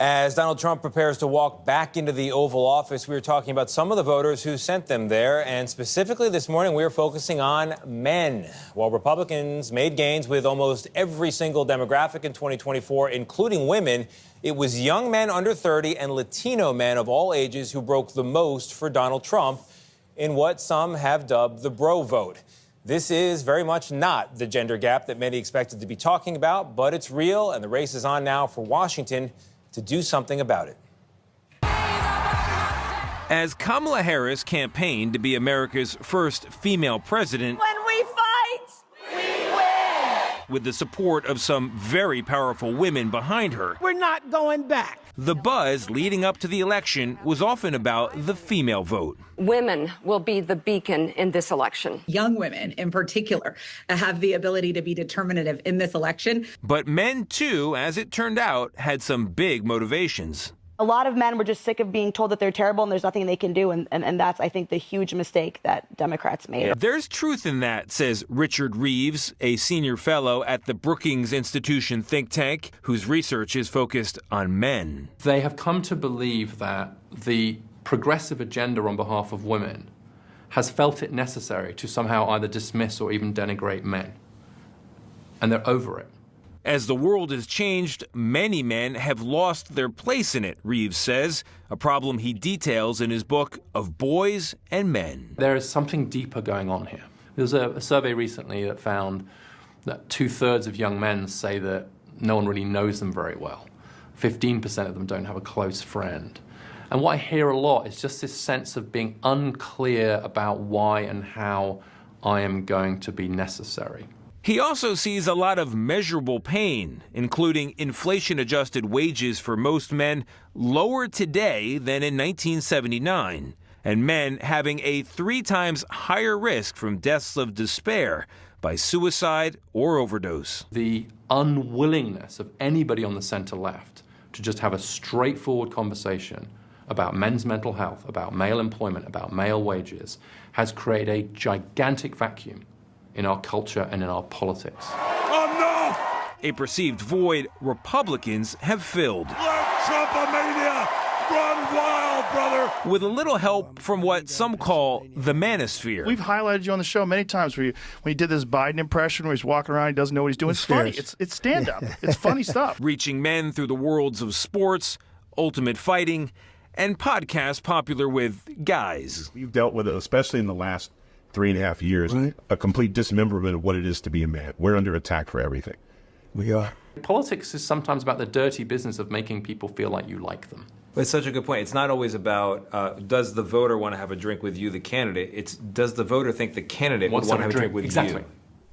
As Donald Trump prepares to walk back into the Oval Office, we were talking about some of the voters who sent them there. And specifically this morning, we are focusing on men. While Republicans made gains with almost every single demographic in 2024, including women, it was young men under 30 and Latino men of all ages who broke the most for Donald Trump in what some have dubbed the bro vote. This is very much not the gender gap that many expected to be talking about, but it's real, and the race is on now for Washington to do something about it. As Kamala Harris campaigned to be America's first female president, when we fight, we win. With the support of some very powerful women behind her, we're not going back. The buzz leading up to the election was often about the female vote. Women will be the beacon in this election. Young women, in particular, have the ability to be determinative in this election. But men, too, as it turned out, had some big motivations. A lot of men were just sick of being told that they're terrible and there's nothing they can do. And that's, I think, the huge mistake that Democrats made. There's truth in that, says Richard Reeves, a senior fellow at the Brookings Institution think tank, whose research is focused on men. They have come to believe that the progressive agenda on behalf of women has felt it necessary to somehow either dismiss or even denigrate men. And they're over it. As the world has changed, many men have lost their place in it, Reeves says, a problem he details in his book Of Boys and Men. There is something deeper going on here. There was a survey recently that found that 2/3 of young men say that no one really knows them very well. 15% of them don't have a close friend. And what I hear a lot is just this sense of being unclear about why and how I am going to be necessary. He also sees a lot of measurable pain, including inflation-adjusted wages for most men lower today than in 1979, and men having a 3 times higher risk from deaths of despair by suicide or overdose. The unwillingness of anybody on the center left to just have a straightforward conversation about men's mental health, about male employment, about male wages, has created a gigantic vacuum in our culture and in our politics. Oh, no! A perceived void Republicans have filled. Let Trumpomania run wild, brother! With a little help from what some call the manosphere. We've highlighted you on the show many times when you did this Biden impression where he's walking around, he doesn't know what he's doing. It's funny. It's stand-up. It's funny stuff. Reaching men through the worlds of sports, ultimate fighting, and podcasts popular with guys. We've dealt with it, especially in the last 3.5 years, right? A complete dismemberment of what it is to be a man. We're under attack for everything. We are. Politics is sometimes about the dirty business of making people feel like you like them. It's such a good point. It's not always about does the voter want to have a drink with you, the candidate. It's does the voter think the candidate would want to have a drink with you.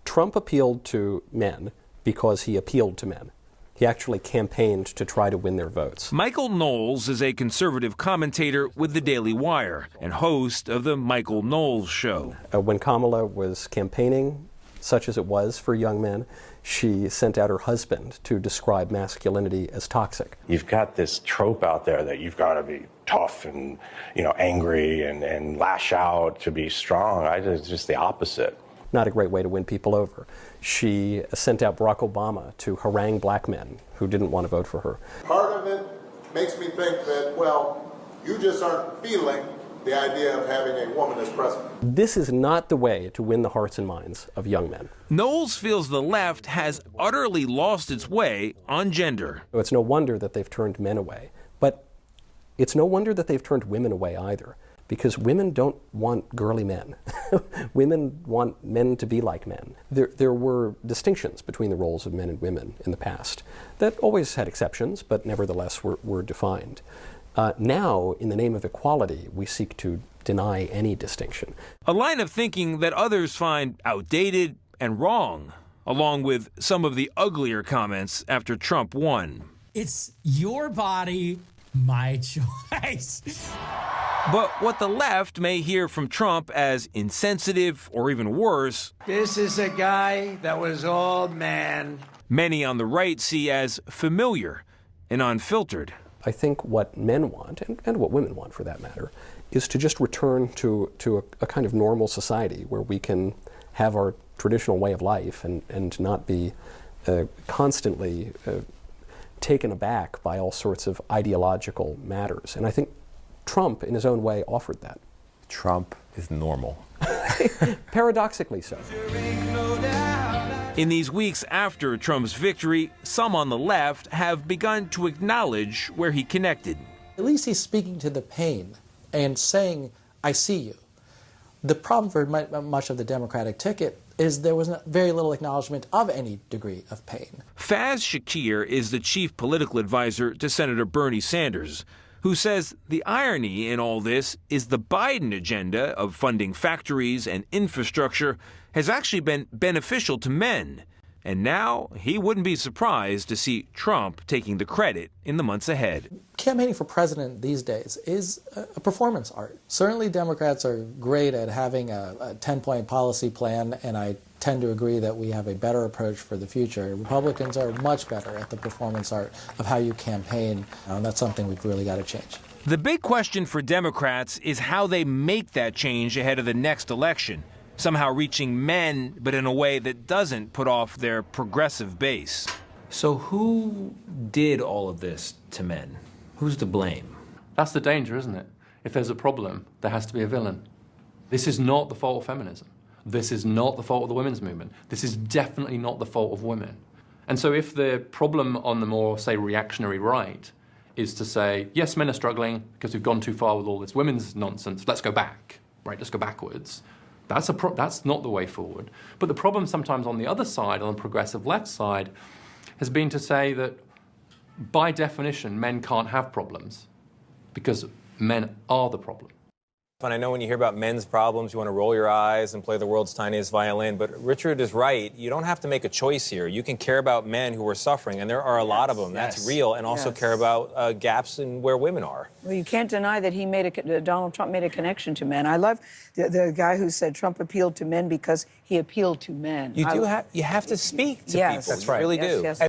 Trump appealed to men because he appealed to men. He actually campaigned to try to win their votes. Michael Knowles is a conservative commentator with The Daily Wire and host of The Michael Knowles Show. When Kamala was campaigning, such as it was for young men, she sent out her husband to describe masculinity as toxic. You've got this trope out there that you've got to be tough and angry and lash out to be strong. It's just the opposite. Not a great way to win people over. She sent out Barack Obama to harangue black men who didn't want to vote for her. Part of it makes me think that, well, you just aren't feeling the idea of having a woman as president. This is not the way to win the hearts and minds of young men. Knowles feels the left has utterly lost its way on gender. It's no wonder that they've turned men away, but it's no wonder that they've turned women away either. Because women don't want girly men. Women want men to be like men. There were distinctions between the roles of men and women in the past that always had exceptions, but nevertheless were defined. Now, in the name of equality, we seek to deny any distinction. A line of thinking that others find outdated and wrong, along with some of the uglier comments after Trump won. It's your body, my choice. But what the left may hear from Trump as insensitive or even worse, this is a guy that was all man. Many on the right see as familiar and unfiltered. I think what men want, and what women want for that matter, is to just return to a kind of normal society where we can have our traditional way of life and not be constantly taken aback by all sorts of ideological matters. And I think Trump, in his own way, offered that. Trump is normal. Paradoxically so. In these weeks after Trump's victory, some on the left have begun to acknowledge where he connected. At least he's speaking to the pain and saying, I see you. The problem for much of the Democratic ticket is there was very little acknowledgement of any degree of pain. Faz Shakir is the chief political advisor to Senator Bernie Sanders, who says the irony in all this is the Biden agenda of funding factories and infrastructure has actually been beneficial to men. And now he wouldn't be surprised to see Trump taking the credit in the months ahead. Campaigning for president these days is a performance art. Certainly Democrats are great at having a 10-point policy plan, and I tend to agree that we have a better approach for the future. Republicans are much better at the performance art of how you campaign, and that's something we've really got to change. The big question for Democrats is how they make that change ahead of the next election, somehow reaching men, but in a way that doesn't put off their progressive base. So who did all of this to men? Who's to blame? That's the danger, isn't it? If there's a problem, there has to be a villain. This is not the fault of feminism. This is not the fault of the women's movement. This is definitely not the fault of women. And so if the problem on the more, say, reactionary right is to say, yes, men are struggling because we've gone too far with all this women's nonsense, let's go back, right? Let's go backwards. That's not the way forward. But the problem sometimes on the other side, on the progressive left side, has been to say that by definition, men can't have problems because men are the problem. And I know when you hear about men's problems, you want to roll your eyes and play the world's tiniest violin. But Richard is right. You don't have to make a choice here. You can care about men who are suffering, and there are a lot of them. That's real. And also care about gaps in where women are. Well, you can't deny that Donald Trump made a connection to men. I love the guy who said Trump appealed to men because he appealed to men. You have to speak to people. That's You really do. Yes.